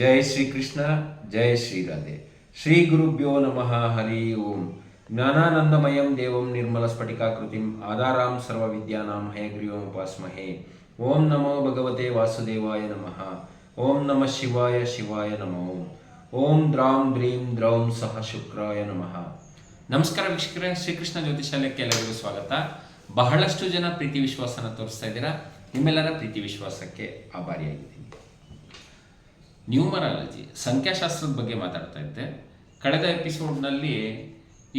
ಜೈ ಶ್ರೀ ಕೃಷ್ಣ, ಜೈ ಶ್ರೀ ರಾಧೆ. ಶ್ರೀ ಗುರುಭ್ಯೋ ನಮಃ. ಹರಿ ಓಂ. ಜ್ಞಾನಾನಂದಮಯಂ ದೇವಂ ನಿರ್ಮಲ ಸ್ಫಟಿಕಾಕೃತಿಂ ಆಧಾರಾಂ ಸರ್ವ ವಿದ್ಯಾನಾಂ ಹಯಗ್ರೀವಂ ಉಪಾಸ್ಮಹೇ. ಓಂ ನಮೋ ಭಗವತೆ ವಾಸುದೇವಾಯ ನಮಃ. ಓಂ ನಮಃ ಶಿವಾಯ ಶಿವಾಯ ನಮೋ. ಓಂ ದ್ರಾಂ ದ್ರೀಂ ದ್ರೌಂ ಸಹ ಶುಕ್ರಾಯ ನಮಃ. ನಮಸ್ಕಾರ ವೀಕ್ಷಕರೇ, ಶ್ರೀಕೃಷ್ಣ ಜ್ಯೋತಿಷಾಲಯಕ್ಕೆ ಎಲ್ಲರಿಗೂ ಸ್ವಾಗತ. ಬಹಳಷ್ಟು ಜನ ಪ್ರೀತಿ ವಿಶ್ವಾಸನ ತೋರಿಸ್ತಾ ಇದ್ದೀರಾ. ನಿಮ್ಮೆಲ್ಲರ ಪ್ರೀತಿ ವಿಶ್ವಾಸಕ್ಕೆ ಆಭಾರಿಯಾಗಿದ್ದೀನಿ. ನ್ಯೂಮರಾಲಜಿ, ಸಂಖ್ಯಾಶಾಸ್ತ್ರದ ಬಗ್ಗೆ ಮಾತಾಡ್ತಾ ಇದ್ದೆ. ಕಳೆದ ಎಪಿಸೋಡ್ನಲ್ಲಿ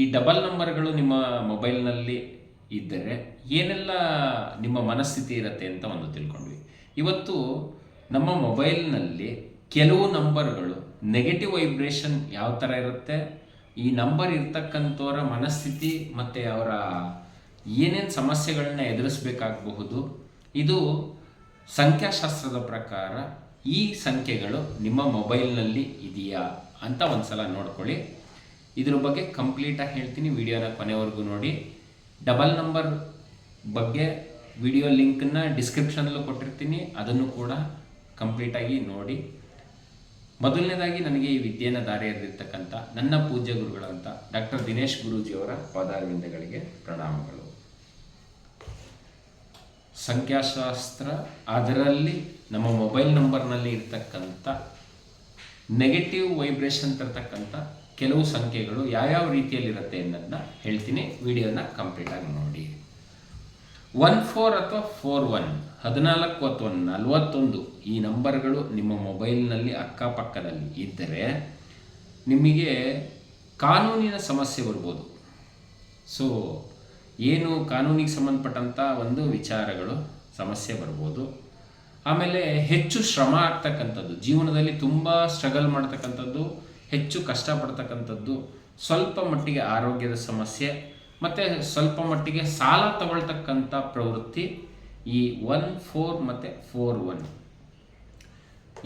ಈ ಡಬಲ್ ನಂಬರ್ಗಳು ನಿಮ್ಮ ಮೊಬೈಲ್ನಲ್ಲಿ ಇದ್ದರೆ ಏನೆಲ್ಲ ನಿಮ್ಮ ಮನಸ್ಥಿತಿ ಇರುತ್ತೆ ಅಂತ ಒಂದು ತಿಳ್ಕೊಂಡ್ವಿ. ಇವತ್ತು ನಮ್ಮ ಮೊಬೈಲ್ನಲ್ಲಿ ಕೆಲವು ನಂಬರ್ಗಳು ನೆಗೆಟಿವ್ ವೈಬ್ರೇಷನ್ ಯಾವ ಥರ ಇರುತ್ತೆ, ಈ ನಂಬರ್ ಇರ್ತಕ್ಕಂಥವರ ಮನಸ್ಥಿತಿ ಮತ್ತು ಅವರ ಏನೇನು ಸಮಸ್ಯೆಗಳನ್ನ ಎದುರಿಸಬೇಕಾಗಬಹುದು, ಇದು ಸಂಖ್ಯಾಶಾಸ್ತ್ರದ ಪ್ರಕಾರ ಈ ಸಂಖ್ಯೆಗಳು ನಿಮ್ಮ ಮೊಬೈಲ್ನಲ್ಲಿ ಇದೆಯಾ ಅಂತ ಒಂದು ಸಲ ನೋಡ್ಕೊಳ್ಳಿ. ಇದ್ರ ಬಗ್ಗೆ ಕಂಪ್ಲೀಟಾಗಿ ಹೇಳ್ತೀನಿ, ವಿಡಿಯೋನ ಕೊನೆವರೆಗೂ ನೋಡಿ. ಡಬಲ್ ನಂಬರ್ ಬಗ್ಗೆ ವಿಡಿಯೋ ಲಿಂಕನ್ನು ಡಿಸ್ಕ್ರಿಪ್ಷನಲ್ಲೂ ಕೊಟ್ಟಿರ್ತೀನಿ, ಅದನ್ನು ಕೂಡ ಕಂಪ್ಲೀಟಾಗಿ ನೋಡಿ. ಮೊದಲನೇದಾಗಿ ನನಗೆ ಈ ವಿದ್ಯೆಯನ್ನು ದಾರಿ ಎರೆದಿರ್ತಕ್ಕಂಥ ನನ್ನ ಪೂಜ್ಯ ಗುರುಗಳಂತ ಡಾಕ್ಟರ್ ದಿನೇಶ್ ಗುರೂಜಿಯವರ ಪಾದಾರವಿಂದಗಳಿಗೆ ಪ್ರಣಾಮಗಳು. ಸಂಖ್ಯಾಶಾಸ್ತ್ರ, ಅದರಲ್ಲಿ ನಮ್ಮ ಮೊಬೈಲ್ ನಂಬರ್ನಲ್ಲಿ ಇರ್ತಕ್ಕಂಥ ನೆಗೆಟಿವ್ ವೈಬ್ರೇಷನ್ ತರ್ತಕ್ಕಂಥ ಕೆಲವು ಸಂಖ್ಯೆಗಳು ಯಾವ್ಯಾವ ರೀತಿಯಲ್ಲಿರುತ್ತೆ ಅನ್ನೋದನ್ನ ಹೇಳ್ತೀನಿ. ವಿಡಿಯೋನ ಕಂಪ್ಲೀಟಾಗಿ ನೋಡಿ. 14 ಅಥವಾ 41, 14 ಅಥವಾ 41 ಈ ನಂಬರ್ಗಳು ನಿಮ್ಮ ಮೊಬೈಲ್ನಲ್ಲಿ ಅಕ್ಕಪಕ್ಕದಲ್ಲಿ ಇದ್ದರೆ ನಿಮಗೆ ಕಾನೂನಿನ ಸಮಸ್ಯೆ ಬರ್ಬೋದು. ಸೊ ಏನು ಕಾನೂನಿಗೆ ಸಂಬಂಧಪಟ್ಟಂಥ ಒಂದು ವಿಚಾರಗಳು ಸಮಸ್ಯೆ ಬರ್ಬೋದು. ಆಮೇಲೆ ಹೆಚ್ಚು ಶ್ರಮ ಆಗ್ತಕ್ಕಂಥದ್ದು, ಜೀವನದಲ್ಲಿ ತುಂಬ ಸ್ಟ್ರಗಲ್ ಮಾಡ್ತಕ್ಕಂಥದ್ದು, ಹೆಚ್ಚು ಕಷ್ಟಪಡ್ತಕ್ಕಂಥದ್ದು, ಸ್ವಲ್ಪ ಮಟ್ಟಿಗೆ ಆರೋಗ್ಯದ ಸಮಸ್ಯೆ ಮತ್ತು ಸ್ವಲ್ಪ ಮಟ್ಟಿಗೆ ಸಾಲ ತಗೊಳ್ತಕ್ಕಂಥ ಪ್ರವೃತ್ತಿ ಈ 14 ಮತ್ತು 41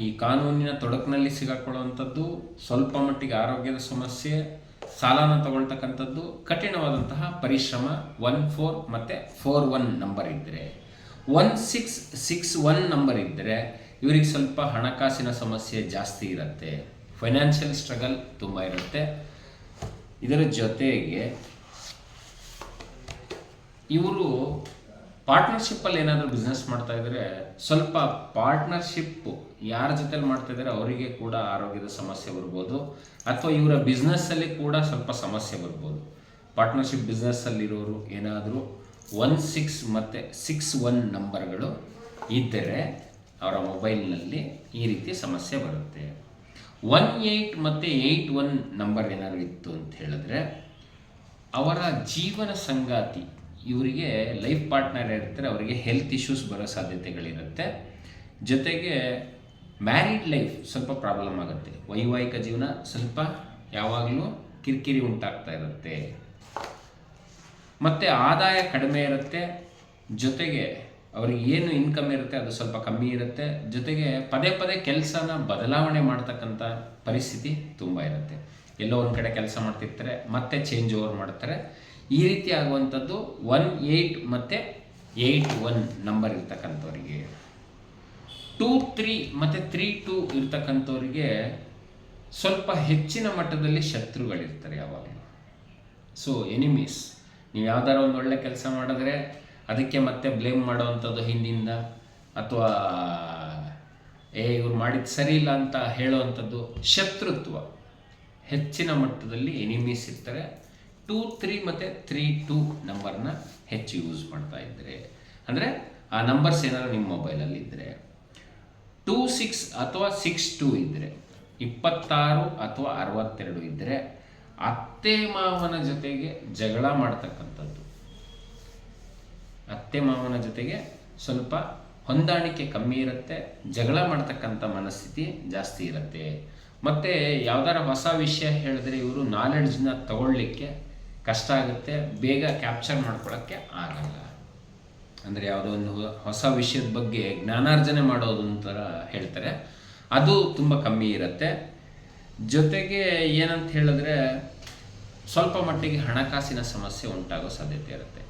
ಈ ಕಾನೂನಿನ ತೊಡಕಿನಲ್ಲಿ ಸಿಗಾಕೊಳ್ಳುವಂಥದ್ದು, ಸ್ವಲ್ಪ ಮಟ್ಟಿಗೆ ಆರೋಗ್ಯದ ಸಮಸ್ಯೆ, ಸಾಲನ ತಗೊಳ್ತಕ್ಕಂಥದ್ದು, ಕಠಿಣವಾದಂತಹ ಪರಿಶ್ರಮ 14 ಮತ್ತು 41 ನಂಬರ್ ಇದ್ದರೆ. 1661 ನಂಬರ್ ಇದ್ದರೆ ಇವರಿಗೆ ಸ್ವಲ್ಪ ಹಣಕಾಸಿನ ಸಮಸ್ಯೆ ಜಾಸ್ತಿ ಇರುತ್ತೆ, ಫೈನಾನ್ಷಿಯಲ್ ಸ್ಟ್ರಗಲ್ ತುಂಬ ಇರುತ್ತೆ. ಇದರ ಜೊತೆಗೆ ಇವರು ಪಾರ್ಟ್ನರ್ಶಿಪ್ಪಲ್ಲಿ ಏನಾದರೂ ಬಿಸ್ನೆಸ್ ಮಾಡ್ತಾ ಇದ್ದರೆ ಸ್ವಲ್ಪ ಪಾರ್ಟ್ನರ್ಶಿಪ್ಪು ಯಾರ ಜೊತೆಲಿ ಮಾಡ್ತಾ ಇದ್ದಾರೆ ಅವರಿಗೆ ಕೂಡ ಆರೋಗ್ಯದ ಸಮಸ್ಯೆ ಬರ್ಬೋದು, ಅಥವಾ ಇವರ ಬಿಸ್ನೆಸ್ಸಲ್ಲಿ ಕೂಡ ಸ್ವಲ್ಪ ಸಮಸ್ಯೆ ಬರ್ಬೋದು. ಪಾರ್ಟ್ನರ್ಶಿಪ್ ಬಿಸ್ನೆಸ್ಸಲ್ಲಿರೋರು ಏನಾದರೂ 16 ಮತ್ತು 61 ನಂಬರ್ಗಳು ಇದ್ದರೆ ಅವರ ಮೊಬೈಲ್ನಲ್ಲಿ ಈ ರೀತಿ ಸಮಸ್ಯೆ ಬರುತ್ತೆ. 18 ಮತ್ತು 81 ನಂಬರ್ ಏನಾದರೂ ಇತ್ತು ಅಂತ ಹೇಳಿದ್ರೆ ಅವರ ಜೀವನ ಸಂಗಾತಿ, ಇವರಿಗೆ ಲೈಫ್ ಪಾರ್ಟ್ನರ್ ಇರ್ತಾರೆ, ಅವರಿಗೆ ಹೆಲ್ತ್ ಇಶ್ಯೂಸ್ ಬರೋ ಸಾಧ್ಯತೆಗಳಿರುತ್ತೆ. ಜೊತೆಗೆ ಮ್ಯಾರಿಡ್ ಲೈಫ್ ಸ್ವಲ್ಪ ಪ್ರಾಬ್ಲಮ್ ಆಗುತ್ತೆ, ವೈವಾಹಿಕ ಜೀವನ ಸ್ವಲ್ಪ ಯಾವಾಗಲೂ ಕಿರಿಕಿರಿ ಉಂಟಾಗ್ತಾ ಇರುತ್ತೆ. ಮತ್ತು ಆದಾಯ ಕಡಿಮೆ ಇರುತ್ತೆ, ಜೊತೆಗೆ ಅವ್ರಿಗೆ ಏನು ಇನ್ಕಮ್ ಇರುತ್ತೆ ಅದು ಸ್ವಲ್ಪ ಕಮ್ಮಿ ಇರುತ್ತೆ. ಜೊತೆಗೆ ಪದೇ ಪದೇ ಕೆಲಸನ ಬದಲಾವಣೆ ಮಾಡ್ತಕ್ಕಂಥ ಪರಿಸ್ಥಿತಿ ತುಂಬ ಇರುತ್ತೆ. ಎಲ್ಲೋ ಒಂದು ಕಡೆ ಕೆಲಸ ಮಾಡ್ತಿರ್ತಾರೆ, ಮತ್ತೆ ಚೇಂಜ್ ಓವರ್ ಮಾಡ್ತಾರೆ. ಈ ರೀತಿ ಆಗುವಂಥದ್ದು 18 ಮತ್ತು 81 ನಂಬರ್ ಇರ್ತಕ್ಕಂಥವ್ರಿಗೆ. 23 ಮತ್ತು 32 ಇರ್ತಕ್ಕಂಥವ್ರಿಗೆ ಸ್ವಲ್ಪ ಹೆಚ್ಚಿನ ಮಟ್ಟದಲ್ಲಿ ಶತ್ರುಗಳಿರ್ತಾರೆ ಯಾವಾಗಲೂ. ಸೊ ಎನಿಮೀಸ್, ನೀವು ಯಾವ್ದಾರ ಒಂದು ಒಳ್ಳೆ ಕೆಲಸ ಮಾಡಿದ್ರೆ ಅದಕ್ಕೆ ಮತ್ತೆ ಬ್ಲೇಮ್ ಮಾಡೋವಂಥದ್ದು ಹಿಂದಿಂದ, ಅಥವಾ ಇವ್ರು ಮಾಡಿದ್ದು ಸರಿ ಇಲ್ಲ ಅಂತ ಹೇಳೋವಂಥದ್ದು, ಶತ್ರುತ್ವ ಹೆಚ್ಚಿನ ಮಟ್ಟದಲ್ಲಿ ಎನಿಮೀಸ್ ಇರ್ತಾರೆ. 23 ಮತ್ತು 32 ನಂಬರ್ನ ಹೆಚ್ಚು ಯೂಸ್ ಮಾಡ್ತಾ ಇದ್ದರೆ, ಅಂದರೆ ಆ ನಂಬರ್ಸ್ ಏನಾದ್ರು ನಿಮ್ಮ ಮೊಬೈಲಲ್ಲಿ ಇದ್ದರೆ. 26 ಅಥವಾ 62 ಇದ್ದರೆ, 26 ಅಥವಾ 62 ಇದ್ದರೆ ಅತ್ತೆ ಮಾವನ ಜೊತೆಗೆ ಜಗಳ ಮಾಡ್ತಕ್ಕಂಥದ್ದು, ಅತ್ತೆ ಮಾವನ ಜೊತೆಗೆ ಸ್ವಲ್ಪ ಹೊಂದಾಣಿಕೆ ಕಮ್ಮಿ ಇರುತ್ತೆ, ಜಗಳ ಮಾಡ್ತಕ್ಕಂಥ ಮನಸ್ಥಿತಿ ಜಾಸ್ತಿ ಇರುತ್ತೆ. ಮತ್ತು ಯಾವ್ದಾರ ಹೊಸ ವಿಷಯ ಹೇಳಿದ್ರೆ ಇವರು ನಾಲೆಡ್ಜ್ನ ತಗೊಳ್ಳಿಕ್ಕೆ ಕಷ್ಟ ಆಗುತ್ತೆ, ಬೇಗ ಕ್ಯಾಪ್ಚರ್ ಮಾಡ್ಕೊಳ್ಳೋಕ್ಕೆ ಆಗಲ್ಲ. ಅಂದರೆ ಯಾವುದೋ ಒಂದು ಹೊಸ ವಿಷಯದ ಬಗ್ಗೆ ಜ್ಞಾನಾರ್ಜನೆ ಮಾಡೋದು ಅಂತ ಹೇಳ್ತಾರೆ, ಅದು ತುಂಬ ಕಮ್ಮಿ ಇರುತ್ತೆ. ಜೊತೆಗೆ ಏನಂತ ಹೇಳಿದ್ರೆ ಸ್ವಲ್ಪ ಮಟ್ಟಿಗೆ ಹಣಕಾಸಿನ ಸಮಸ್ಯೆ ಉಂಟಾಗೋ ಸಾಧ್ಯತೆ ಇರುತ್ತೆ.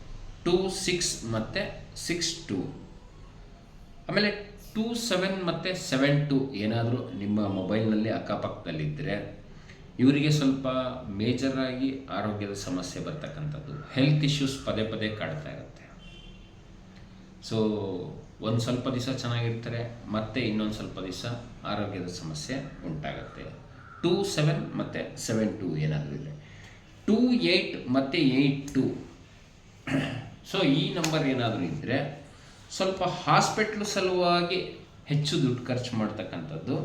26 ಮತ್ತು 62. ಆಮೇಲೆ 27 ಮತ್ತು 72 ಏನಾದರೂ ನಿಮ್ಮ ಮೊಬೈಲ್ನಲ್ಲಿ ಅಕ್ಕಪಕ್ಕದಲ್ಲಿದ್ದರೆ ಇವರಿಗೆ ಸ್ವಲ್ಪ ಮೇಜರಾಗಿ ಆರೋಗ್ಯದ ಸಮಸ್ಯೆ ಬರ್ತಕ್ಕಂಥದ್ದು, ಹೆಲ್ತ್ ಇಶ್ಯೂಸ್ ಪದೇ ಪದೇ ಕಾಡ್ತಾ ಇರುತ್ತೆ. ಸೊ ಒಂದು ಸ್ವಲ್ಪ ದಿವಸ ಚೆನ್ನಾಗಿರ್ತಾರೆ, ಮತ್ತೆ ಇನ್ನೊಂದು ಸ್ವಲ್ಪ ದಿವಸ ಆರೋಗ್ಯದ ಸಮಸ್ಯೆ ಉಂಟಾಗುತ್ತೆ. 27 ಮತ್ತು 72 ಏನಾದರೂ ಇದೆ. 28 ಮತ್ತು 82 ಸೊ ಈ ನಂಬರ್ ಏನಾದರೂ ಇದ್ದರೆ ಸ್ವಲ್ಪ ಹಾಸ್ಪಿಟ್ಲು ಸಲುವಾಗಿ ಹೆಚ್ಚು ದುಡ್ಡು ಖರ್ಚು ಮಾಡ್ತಕ್ಕಂಥದ್ದು,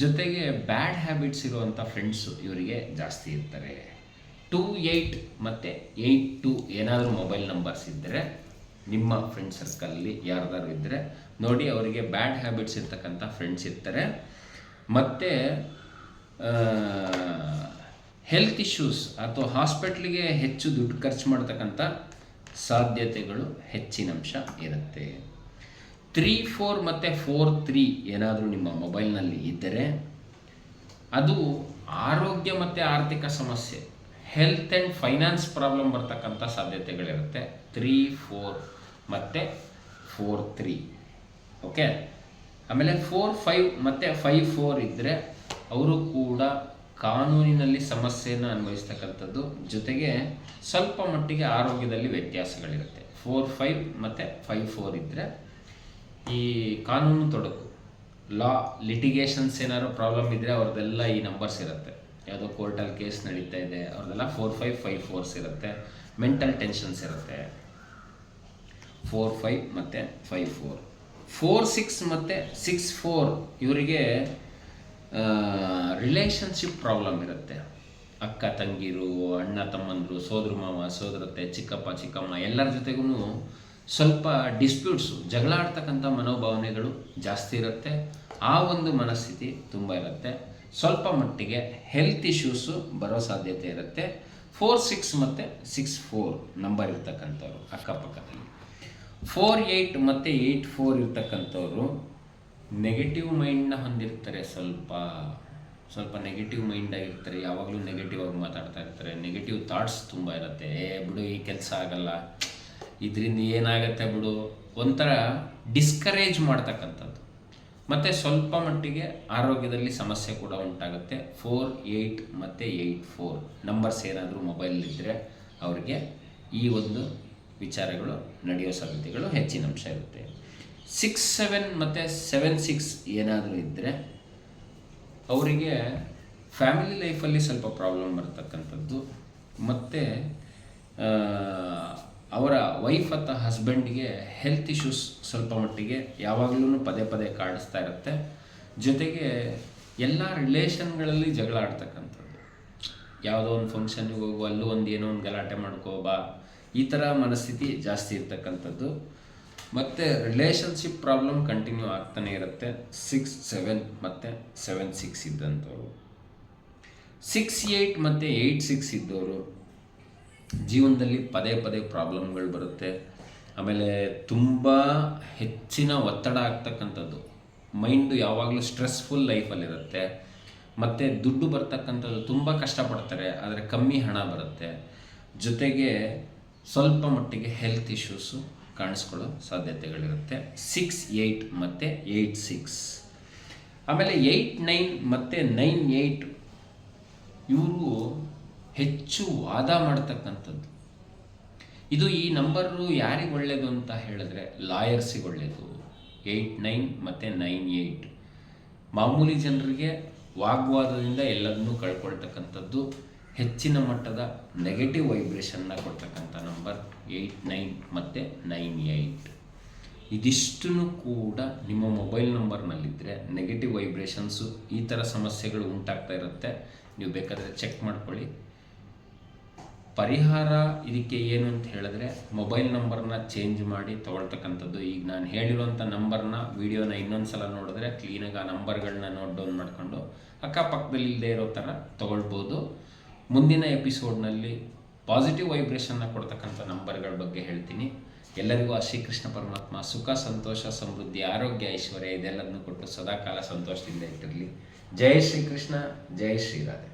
ಜೊತೆಗೆ ಬ್ಯಾಡ್ ಹ್ಯಾಬಿಟ್ಸ್ ಇರುವಂಥ ಫ್ರೆಂಡ್ಸು ಇವರಿಗೆ ಜಾಸ್ತಿ ಇರ್ತಾರೆ. 28 ಮತ್ತು 82 ಏನಾದರೂ ಮೊಬೈಲ್ ನಂಬರ್ಸ್ ಇದ್ದರೆ ನಿಮ್ಮ ಫ್ರೆಂಡ್ ಸರ್ಕಲಲ್ಲಿ ಯಾರ್ದಾರು ಇದ್ದರೆ ನೋಡಿ, ಅವರಿಗೆ ಬ್ಯಾಡ್ ಹ್ಯಾಬಿಟ್ಸ್ ಇರ್ತಕ್ಕಂಥ ಫ್ರೆಂಡ್ಸ್ ಇರ್ತಾರೆ. ಮತ್ತು ಹೆಲ್ತ್ ಇಶ್ಯೂಸ್ ಅಥವಾ ಹಾಸ್ಪಿಟ್ಲಿಗೆ ಹೆಚ್ಚು ದುಡ್ಡು ಖರ್ಚು ಮಾಡ್ತಕ್ಕಂಥ ಸಾಧ್ಯತೆಗಳು ಹೆಚ್ಚಿನಂಶ ಇರುತ್ತೆ. 34 ಮತ್ತು 43 ಏನಾದರೂ ನಿಮ್ಮ ಮೊಬೈಲ್ನಲ್ಲಿ ಇದ್ದರೆ ಅದು ಆರೋಗ್ಯ ಮತ್ತು ಆರ್ಥಿಕ ಸಮಸ್ಯೆ, ಹೆಲ್ತ್ ಆ್ಯಂಡ್ ಫೈನಾನ್ಸ್ ಪ್ರಾಬ್ಲಮ್ ಬರ್ತಕ್ಕಂಥ ಸಾಧ್ಯತೆಗಳಿರುತ್ತೆ. 34 ಮತ್ತು 43 ಓಕೆ. ಆಮೇಲೆ 45 ಮತ್ತು 54 ಇದ್ದರೆ ಅವರು ಕೂಡ ಕಾನೂನಿನಲ್ಲಿ ಸಮಸ್ಯೆಯನ್ನು ಅನ್ವಯಿಸ್ತಕ್ಕಂಥದ್ದು, ಜೊತೆಗೆ ಸ್ವಲ್ಪ ಮಟ್ಟಿಗೆ ಆರೋಗ್ಯದಲ್ಲಿ ವ್ಯತ್ಯಾಸಗಳಿರುತ್ತೆ. 45 ಮತ್ತು 54 ಇದ್ದರೆ ಈ ಕಾನೂನು ತೊಡಕು, ಲಾ ಲಿಟಿಗೇಷನ್ಸ್ ಏನಾದ್ರು ಪ್ರಾಬ್ಲಮ್ ಇದ್ದರೆ ಅವ್ರದ್ದೆಲ್ಲ ಈ ನಂಬರ್ಸ್ ಇರುತ್ತೆ. ಯಾವುದೋ ಕೋರ್ಟಲ್ಲಿ ಕೇಸ್ ನಡೀತಾ ಇದೆ ಅವ್ರದ್ದೆಲ್ಲ 45, 54 ಇರುತ್ತೆ. ಮೆಂಟಲ್ ಟೆನ್ಷನ್ಸ್ ಇರುತ್ತೆ. 45 ಮತ್ತು 54. 46 ಮತ್ತು 64 ಇವರಿಗೆ ರಿಲೇಷನ್ಶಿಪ್ ಪ್ರಾಬ್ಲಮ್ ಇರುತ್ತೆ. ಅಕ್ಕ ತಂಗಿರು, ಅಣ್ಣ ತಮ್ಮಂದರು, ಸೋದರ ಮಾವ ಸೋದರತ್ತೆ, ಚಿಕ್ಕಪ್ಪ ಚಿಕ್ಕಮ್ಮ ಎಲ್ಲರ ಜೊತೆಗೂ ಸ್ವಲ್ಪ ಡಿಸ್ಪ್ಯೂಟ್ಸು, ಜಗಳ ಆಡ್ತಕ್ಕಂಥ ಮನೋಭಾವನೆಗಳು ಜಾಸ್ತಿ ಇರುತ್ತೆ. ಆ ಒಂದು ಮನಸ್ಥಿತಿ ತುಂಬ ಇರುತ್ತೆ. ಸ್ವಲ್ಪ ಮಟ್ಟಿಗೆ ಹೆಲ್ತ್ ಇಶ್ಯೂಸು ಬರೋ ಸಾಧ್ಯತೆ ಇರುತ್ತೆ. 46 ಮತ್ತು 64 ನಂಬರ್ ಇರ್ತಕ್ಕಂಥವ್ರು ಅಕ್ಕಪಕ್ಕದಲ್ಲಿ. 48 ಮತ್ತು 84 ಇರ್ತಕ್ಕಂಥವ್ರು ನೆಗೆಟಿವ್ ಮೈಂಡನ್ನ ಹೊಂದಿರ್ತಾರೆ. ಸ್ವಲ್ಪ ನೆಗೆಟಿವ್ ಮೈಂಡ್ ಆಗಿರ್ತಾರೆ, ಯಾವಾಗಲೂ ನೆಗೆಟಿವ್ ಆಗಿ ಮಾತಾಡ್ತಾ ಇರ್ತಾರೆ. ನೆಗೆಟಿವ್ ಥಾಟ್ಸ್ ತುಂಬ ಇರುತ್ತೆ. ಬಿಡು ಈ ಕೆಲಸ ಆಗಲ್ಲ, ಇದರಿಂದ ಏನಾಗುತ್ತೆ ಬಿಡು, ಒಂಥರ ಡಿಸ್ಕರೇಜ್ ಮಾಡ್ತಕ್ಕಂಥದ್ದು. ಮತ್ತು ಸ್ವಲ್ಪ ಮಟ್ಟಿಗೆ ಆರೋಗ್ಯದಲ್ಲಿ ಸಮಸ್ಯೆ ಕೂಡ ಉಂಟಾಗುತ್ತೆ. 48 ಮತ್ತು 84 ನಂಬರ್ಸ್ ಏನಾದರೂ ಮೊಬೈಲಲ್ಲಿದ್ದರೆ ಅವ್ರಿಗೆ ಈ ಒಂದು ವಿಚಾರಗಳು ನಡೆಯೋ ಸಾಧ್ಯತೆಗಳು ಹೆಚ್ಚಿನ ಅಂಶ ಇರುತ್ತೆ. 67 ಮತ್ತು 76 ಏನಾದರೂ ಇದ್ದರೆ ಅವರಿಗೆ ಫ್ಯಾಮಿಲಿ ಲೈಫಲ್ಲಿ ಸ್ವಲ್ಪ ಪ್ರಾಬ್ಲಮ್ ಬರ್ತಕ್ಕಂಥದ್ದು, ಮತ್ತು ಅವರ ವೈಫ್ ಅಥವಾ ಹಸ್ಬೆಂಡ್ಗೆ ಹೆಲ್ತ್ ಇಶ್ಯೂಸ್ ಸ್ವಲ್ಪ ಮಟ್ಟಿಗೆ ಯಾವಾಗಲೂ ಪದೇ ಪದೇ ಕಾಡಿಸ್ತಾ ಇರುತ್ತೆ. ಜೊತೆಗೆ ಎಲ್ಲ ರಿಲೇಷನ್ಗಳಲ್ಲಿ ಜಗಳ ಆಡ್ತಕ್ಕಂಥದ್ದು, ಯಾವುದೋ ಒಂದು ಫಂಕ್ಷನ್ಗೆ ಹೋಗು, ಅಲ್ಲೂ ಒಂದು ಏನೋ ಒಂದು ಗಲಾಟೆ ಮಾಡ್ಕೋ ಬಾ, ಈ ಥರ ಮನಸ್ಥಿತಿ ಜಾಸ್ತಿ ಇರ್ತಕ್ಕಂಥದ್ದು. ಮತ್ತು ರಿಲೇಷನ್ಶಿಪ್ ಪ್ರಾಬ್ಲಮ್ ಕಂಟಿನ್ಯೂ ಆಗ್ತಾನೆ ಇರುತ್ತೆ. 67 ಮತ್ತು 76 ಇದ್ದಂಥವ್ರು. 68 ಮತ್ತು 86 ಇದ್ದವರು ಜೀವನದಲ್ಲಿ ಪದೇ ಪದೇ ಪ್ರಾಬ್ಲಮ್ಗಳು ಬರುತ್ತೆ. ಆಮೇಲೆ ತುಂಬ ಹೆಚ್ಚಿನ ಒತ್ತಡ ಆಗ್ತಕ್ಕಂಥದ್ದು, ಮೈಂಡು ಯಾವಾಗಲೂ ಸ್ಟ್ರೆಸ್ಫುಲ್ ಲೈಫಲ್ಲಿರುತ್ತೆ. ಮತ್ತು ದುಡ್ಡು ಬರ್ತಕ್ಕಂಥದ್ದು ತುಂಬ ಕಷ್ಟಪಡ್ತಾರೆ, ಆದರೆ ಕಮ್ಮಿ ಹಣ ಬರುತ್ತೆ. ಜೊತೆಗೆ ಸ್ವಲ್ಪ ಮಟ್ಟಿಗೆ ಹೆಲ್ತ್ ಇಶ್ಯೂಸು ಕಾಣಿಸ್ಕೊಳ್ಳೋ ಸಾಧ್ಯತೆಗಳಿರುತ್ತೆ. 68 ಮತ್ತು 86. ಆಮೇಲೆ 89 ಮತ್ತು 98 ಇವರು ಹೆಚ್ಚು ವಾದ ಮಾಡ್ತಕ್ಕಂಥದ್ದು. ಇದು ಈ ನಂಬರು ಯಾರಿಗೆ ಒಳ್ಳೆಯದು ಅಂತ ಹೇಳಿದ್ರೆ ಲಾಯರ್ಸಿಗೆ ಒಳ್ಳೆಯದು. 89 ಮತ್ತು 98 ಮಾಮೂಲಿ ಜನರಿಗೆ ವಾಗ್ವಾದದಿಂದ ಎಲ್ಲದನ್ನೂ ಕಳ್ಕೊಳ್ತಕ್ಕಂಥದ್ದು, ಹೆಚ್ಚಿನ ಮಟ್ಟದ ನೆಗೆಟಿವ್ ವೈಬ್ರೇಷನ್ನ ಕೊಡ್ತಕ್ಕಂಥ ನಂಬರ್ 89 ಮತ್ತು 98. ಇದಿಷ್ಟನ್ನು ಕೂಡ ನಿಮ್ಮ ಮೊಬೈಲ್ ನಂಬರ್ನಲ್ಲಿದ್ದರೆ ನೆಗೆಟಿವ್ ವೈಬ್ರೇಷನ್ಸು, ಈ ಥರ ಸಮಸ್ಯೆಗಳು ಉಂಟಾಗ್ತಾ ಇರುತ್ತೆ. ನೀವು ಬೇಕಾದರೆ ಚೆಕ್ ಮಾಡ್ಕೊಳ್ಳಿ. ಪರಿಹಾರ ಇದಕ್ಕೆ ಏನು ಅಂತ ಹೇಳಿದ್ರೆ ಮೊಬೈಲ್ ನಂಬರ್ನ ಚೇಂಜ್ ಮಾಡಿ ತೊಗೊಳ್ತಕ್ಕಂಥದ್ದು. ಈಗ ನಾನು ಹೇಳಿರುವಂಥ ನಂಬರ್ನ ವಿಡಿಯೋನ ಇನ್ನೊಂದು ಸಲ ನೋಡಿದ್ರೆ ಕ್ಲೀನಾಗಿ ಆ ನಂಬರ್ಗಳನ್ನ ನೋಟ್ ಡೌನ್ ಮಾಡಿಕೊಂಡು ಅಕ್ಕಪಕ್ಕದಲ್ಲಿ ಇಲ್ಲದೆ ಇರೋ ಥರ ತೊಗೊಳ್ಬೋದು. ಮುಂದಿನ ಎಪಿಸೋಡ್ನಲ್ಲಿ ಪಾಸಿಟಿವ್ ವೈಬ್ರೇಷನ್ನ ಕೊಡ್ತಕ್ಕಂಥ ನಂಬರ್ಗಳ ಬಗ್ಗೆ ಹೇಳ್ತೀನಿ. ಎಲ್ಲರಿಗೂ ಆ ಶ್ರೀಕೃಷ್ಣ ಪರಮಾತ್ಮ ಸುಖ, ಸಂತೋಷ, ಸಮೃದ್ಧಿ, ಆರೋಗ್ಯ, ಐಶ್ವರ್ಯ ಇದೆಲ್ಲದನ್ನು ಕೊಟ್ಟು ಸದಾಕಾಲ ಸಂತೋಷದಿಂದ ಇಟ್ಟಿರಲಿ. ಜೈ ಶ್ರೀಕೃಷ್ಣ, ಜೈ ಶ್ರೀರಾಧೆ.